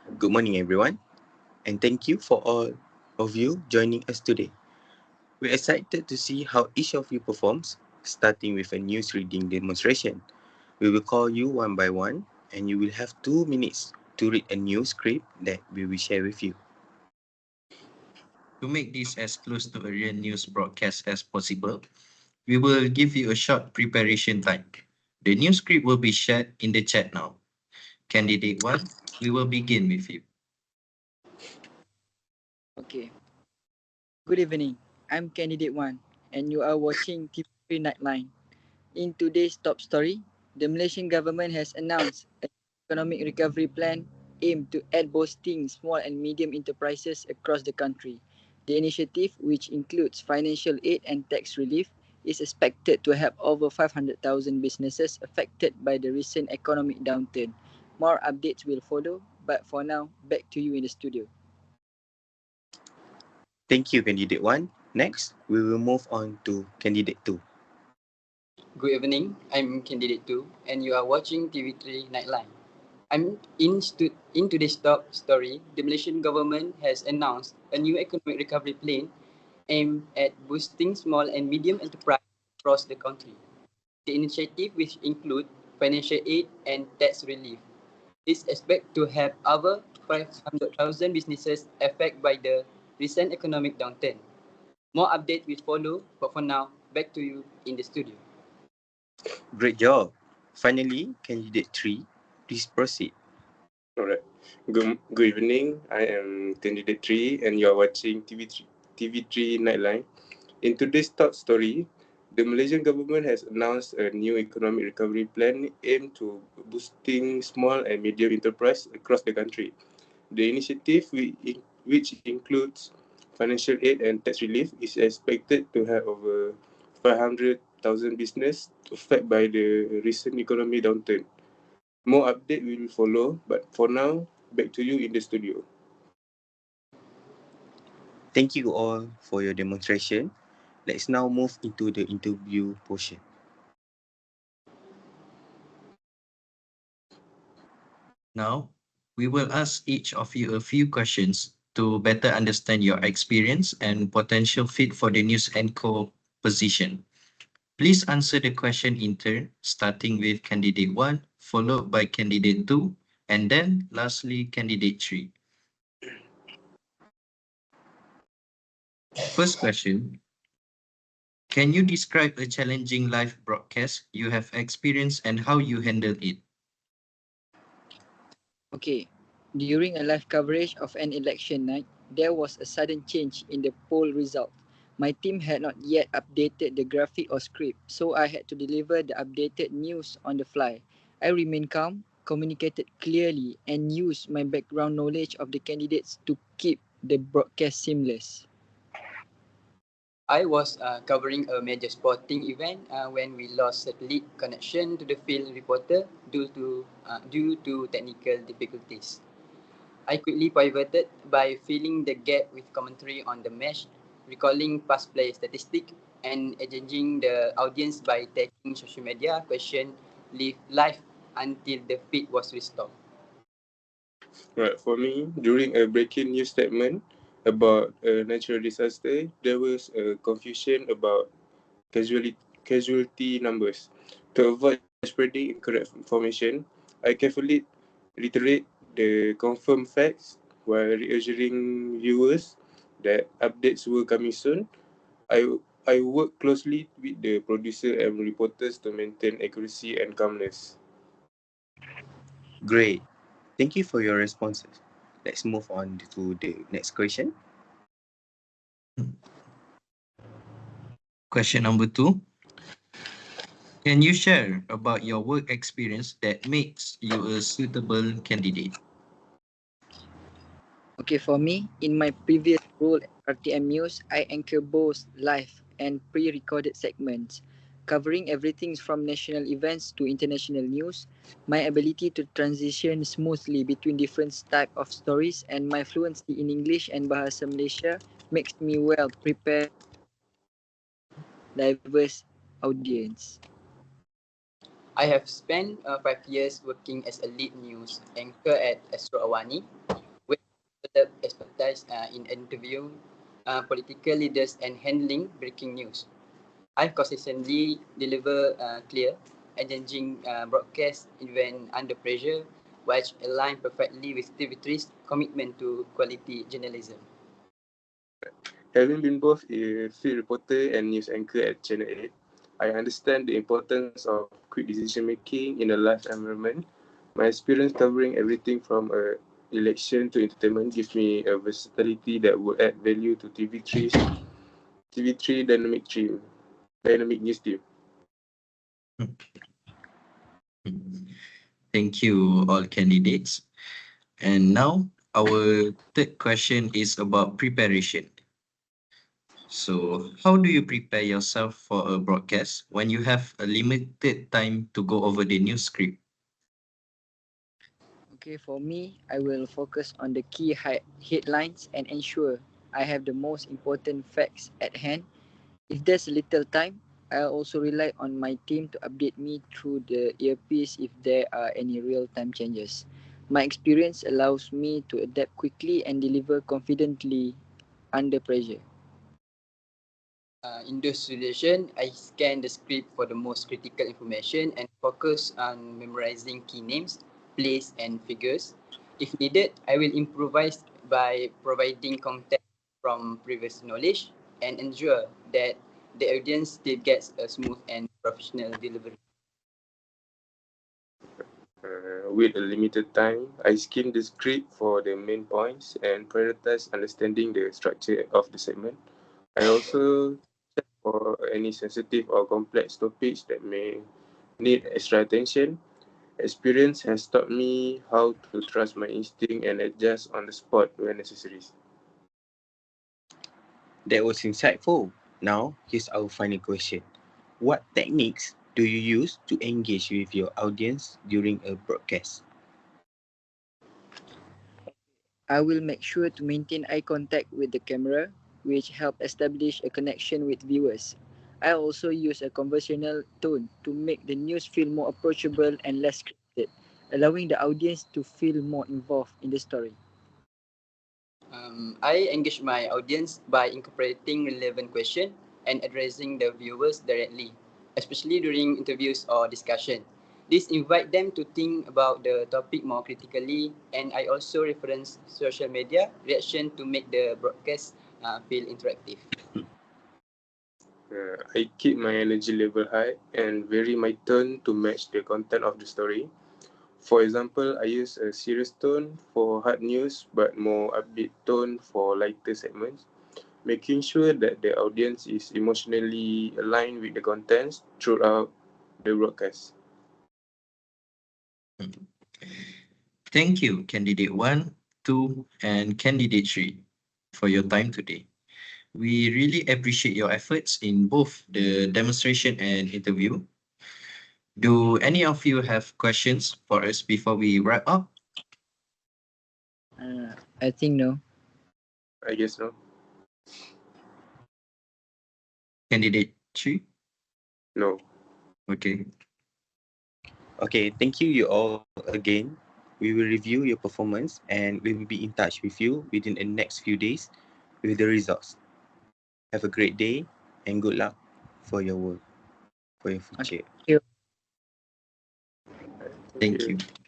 Good morning, everyone, and thank you for all of you joining us today. We're excited to see how each of you performs, starting with a news reading demonstration. We will call you one by one, and you will have 2 minutes to read a news script that we will share with you. To make this as close to a real news broadcast as possible, we will give you a short preparation time. The news script will be shared in the chat now. Candidate 1, we will begin with you. Okay. Good evening. I'm Candidate 1 and you are watching TV3 Nightline. In today's top story, the Malaysian government has announced an economic recovery plan aimed to aid boosting small and medium enterprises across the country. The initiative, which includes financial aid and tax relief, is expected to help over 500,000 businesses affected by the recent economic downturn. More updates will follow, but for now, back to you in the studio. Thank you, Candidate 1. Next, we will move on to Candidate 2. Good evening, I'm Candidate 2 and you are watching TV3 Nightline. In today's top story, the Malaysian government has announced a new economic recovery plan aimed at boosting small and medium enterprises across the country. The initiative, which includes financial aid and tax relief, is expected to help over 500,000 businesses affected by the recent economic downturn. More updates will follow, but for now, back to you in the studio. Great job. Finally, Candidate 3, please proceed. Alright. Good evening. I am Candidate 3 and you are watching TV3 Nightline. In today's top story, the Malaysian government has announced a new economic recovery plan aimed to boosting small and medium enterprise across the country. The initiative, which includes financial aid and tax relief, is expected to have over 500,000 businesses affected by the recent economic downturn. More update will follow, but for now, back to you in the studio. Thank you all for your demonstration. Let's now move into the interview portion. Now, we will ask each of you a few questions to better understand your experience and potential fit for the news anchor position. Please answer the question in turn, starting with Candidate 1, followed by Candidate 2, and then lastly Candidate 3. First question, can you describe a challenging live broadcast you have experienced and how you handle it? Okay, during a live coverage of an election night, there was a sudden change in the poll result. My team had not yet updated the graphic or script, so I had to deliver the updated news on the fly. I remained calm, communicated clearly, and used my background knowledge of the candidates to keep the broadcast seamless. I was covering a major sporting event when we lost satellite connection to the field reporter due to technical difficulties. I quickly pivoted by filling the gap with commentary on the match, recalling past play statistics, and engaging the audience by taking social media question live until the feed was restored. Right, for me, during a breaking news statement about a natural disaster, there was a confusion about casualty numbers. To avoid spreading incorrect information, I carefully reiterate the confirmed facts while reassuring viewers that updates were coming soon. I, I work closely with the producer and reporters to maintain accuracy and calmness. Great. Thank you for your responses. Let's move on to the next question. Question number 2. Can you share about your work experience that makes you a suitable candidate? Okay, for me, in my previous role at RTM News, I anchor both live and pre-recorded segments, covering everything from national events to international news. My ability to transition smoothly between different type of stories and my fluency in English and Bahasa Malaysia makes me well prepared diverse audience. I have spent 5 years working as a lead news anchor at Astro Awani, where I developed expertise in interviewing political leaders and handling breaking news. I consistently deliver clear, engaging broadcast even under pressure, which align perfectly with TV3's commitment to quality journalism. Having been both a field reporter and news anchor at Channel 8, I understand the importance of quick decision making in a live environment. My experience covering everything from election to entertainment gives me a versatility that would add value to TV3 dynamic news team. Thank you, all candidates. And now, our third question is about preparation. So, how do you prepare yourself for a broadcast when you have a limited time to go over the news script? Okay, for me, I will focus on the key headlines and ensure I have the most important facts at hand. If there's little time, I also rely on my team to update me through the earpiece if there are any real-time changes. My experience allows me to adapt quickly and deliver confidently under pressure. In those situations, I scan the script for the most critical information and focus on memorizing key names, place, and figures. If needed, I will improvise by providing context from previous knowledge and ensure that the audience still gets a smooth and professional delivery. With a limited time, I skim the script for the main points and prioritize understanding the structure of the segment. I also check for any sensitive or complex topics that may need extra attention. Experience has taught me how to trust my instinct and adjust on the spot when necessary. That was insightful. Now, here's our final question. What techniques do you use to engage with your audience during a broadcast? I will make sure to maintain eye contact with the camera, which help establish a connection with viewers. I also use a conversational tone to make the news feel more approachable and less scripted, allowing the audience to feel more involved in the story. I engage my audience by incorporating relevant questions and addressing the viewers directly, especially during interviews or discussion. This invite them to think about the topic more critically, and I also reference social media reaction to make the broadcast feel interactive. I keep my energy level high and vary my tone to match the content of the story. For example, I use a serious tone for hard news but more upbeat tone for lighter segments, making sure that the audience is emotionally aligned with the contents throughout the broadcast. Thank you, candidate 1, 2, and candidate 3 for your time today. We really appreciate your efforts in both the demonstration and interview. Do any of you have questions for us before we wrap up? I think no. I guess no. Candidate 3? No. Okay. Okay, thank you all again. We will review your performance and we will be in touch with you within the next few days with the results. Have a great day and good luck for your work, for your Okay. future. Thank you. Thank Thank you. you.